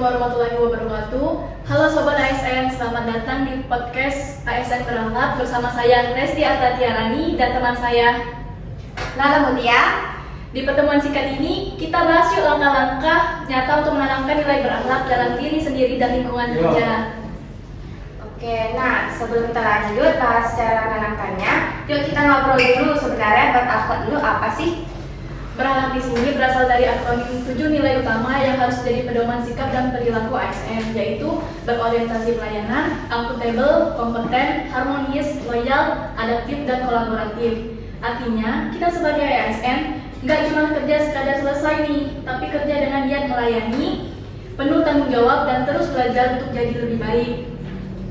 warahmatullahi wabarakatuh. Halo Sobat ASN, selamat datang di podcast ASN Berakhlak bersama saya Resti Artatiarani dan teman saya Nala Mutia. Di pertemuan singkat ini, kita bahas yuk langkah-langkah nyata untuk menanamkan nilai berakhlak dalam diri sendiri dan lingkungan kerja. Oke, nah sebelum kita lanjut bahas cara menanamkannya, yuk kita ngobrol dulu sebenarnya berakhlak dulu apa sih? Berakhlak di sini berasal dari akronim 7 nilai utama yang harus jadi pedoman sikap dan perilaku ASN, yaitu berorientasi pelayanan, akuntabel, kompeten, harmonis, loyal, adaptif, dan kolaboratif. Artinya, kita sebagai ASN nggak cuma kerja sekadar selesai nih, tapi kerja dengan niat melayani, penuh tanggung jawab, dan terus belajar untuk jadi lebih baik.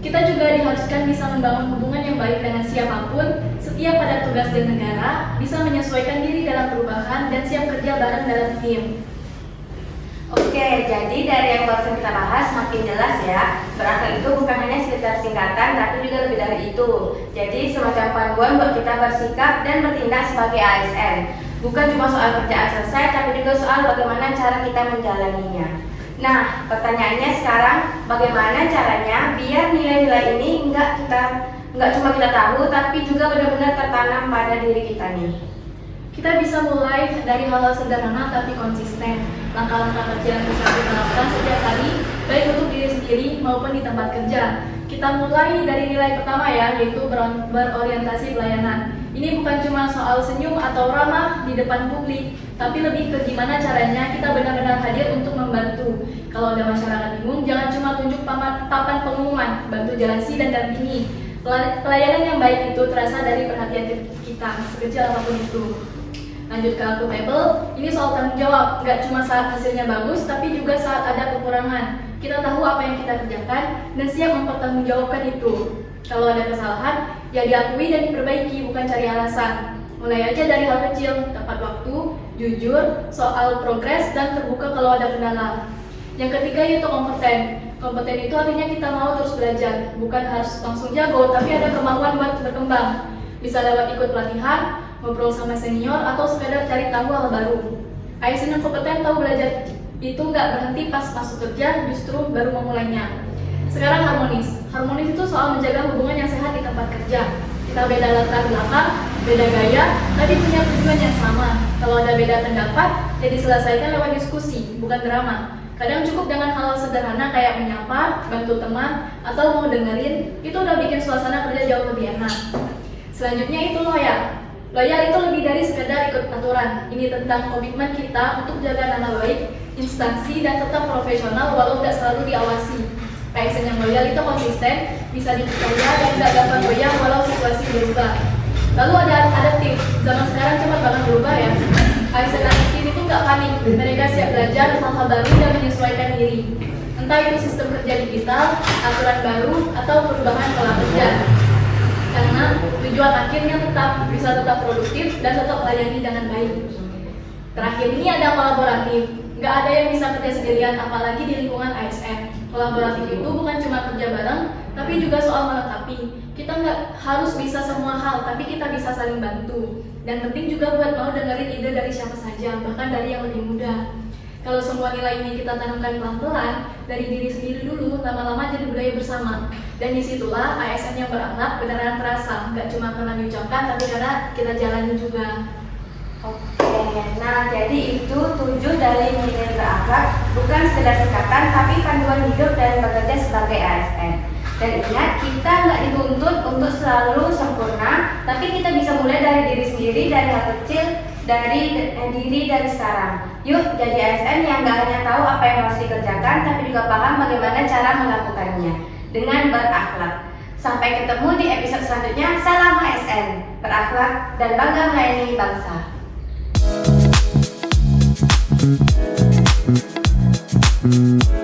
Kita juga diharuskan bisa membangun hubungan yang baik dengan siapapun, setia pada tugas dan negara, bisa menyesuaikan diri dalam perubahan, dan siap kerja bareng dalam tim. Oke, jadi dari yang barusan kita bahas makin jelas ya, berakhlak itu bukan hanya sekedar singkatan, tapi juga lebih dari itu. Jadi semacam panduan buat kita bersikap dan bertindak sebagai ASN. Bukan cuma soal kerjaan selesai, tapi juga soal bagaimana cara kita menjalaninya. Nah, pertanyaannya sekarang, bagaimana caranya biar nilai-nilai ini nggak cuma kita tahu, tapi juga benar-benar tertanam pada diri kita nih. Kita bisa mulai dari hal-hal sederhana tapi konsisten. Langkah-langkah kecil yang bisa kita lakukan setiap hari, baik untuk diri sendiri maupun di tempat kerja. Kita mulai dari nilai pertama ya, yaitu berorientasi pelayanan. Ini bukan cuma soal senyum atau ramah di depan publik, tapi lebih ke gimana caranya kita benar-benar hadir untuk membantu. Kalau ada masyarakat bingung, jangan cuma tunjuk papan pengumuman, bantu jalasi dan dampingi. Pelayanan yang baik itu terasa dari perhatian kita, sekecil apapun itu. Lanjut ke akuntabel, ini soal tanggung jawab, nggak cuma saat hasilnya bagus, tapi juga saat ada kekurangan. Kita tahu apa yang kita kerjakan dan siap mempertanggungjawabkan itu. Kalau ada kesalahan, ya diakui dan diperbaiki, bukan cari alasan. Mulai aja dari hal kecil, tepat waktu, jujur, soal progres, dan terbuka kalau ada kendala. Yang ketiga yaitu kompeten. Kompeten itu artinya kita mau terus belajar, bukan harus langsung jago, tapi ada kemauan buat berkembang. Bisa lewat ikut pelatihan, ngobrol sama senior, atau sekadar cari tahu hal baru. ASN yang kompeten tahu belajar itu nggak berhenti pas masuk kerja, justru baru memulainya. Sekarang harmonis. Harmonis itu soal menjaga hubungan yang sehat di tempat kerja. Kita beda latar belakang, beda gaya, tapi punya tujuan yang sama. Kalau ada beda pendapat, ya diselesaikan lewat diskusi, bukan drama. Kadang cukup dengan hal sederhana kayak menyapa, bantu teman, atau mau dengerin, itu udah bikin suasana kerja jauh lebih enak. Selanjutnya itu loyal. Loyal itu lebih dari sekedar ikut aturan. Ini tentang komitmen kita untuk jaga nama baik instansi dan tetap profesional walau tidak selalu diawasi. ASN yang loyal itu konsisten, bisa dipercaya dan tidak gampang goyah walau situasi berubah. Lalu ada adaptif. Zaman sekarang cepat banget berubah ya. ASN adaptif itu nggak panik. Mereka siap belajar hal-hal baru dan menyesuaikan diri. Entah itu sistem kerja digital, aturan baru, atau perubahan pola kerja. Karena tujuan akhirnya tetap produktif dan tetap layani dengan baik. Terakhir ini ada kolaboratif. Nggak ada yang bisa kerja sendirian, apalagi di lingkungan ASN. Kolaboratif itu bukan cuma kerja bareng, tapi juga soal melengkapi. Kita nggak harus bisa semua hal, tapi kita bisa saling bantu. Dan penting juga buat mau dengerin ide dari siapa saja, bahkan dari yang lebih muda. Kalau semua nilai ini kita tanamkan pelan-pelan, dari diri sendiri dulu, lama-lama jadi budaya bersama. Dan disitulah ASN yang berakhlak beneran terasa, nggak cuma karena diucapkan, tapi karena kita jalani juga. Oke, nah jadi itu 7 dari nilai berakhlak, bukan sekedar singkatan, tapi panduan hidup dan bekerja sebagai ASN. Dan ingat, kita nggak dituntut untuk selalu sempurna, tapi kita bisa mulai dari diri sendiri, dari hal kecil, dari diri dari sekarang. Yuk jadi ASN yang nggak hanya tahu apa yang harus dikerjakan, tapi juga paham bagaimana cara melakukannya dengan berakhlak. Sampai ketemu di episode selanjutnya. Salam ASN, berakhlak dan bangga melayani bangsa. Thank you.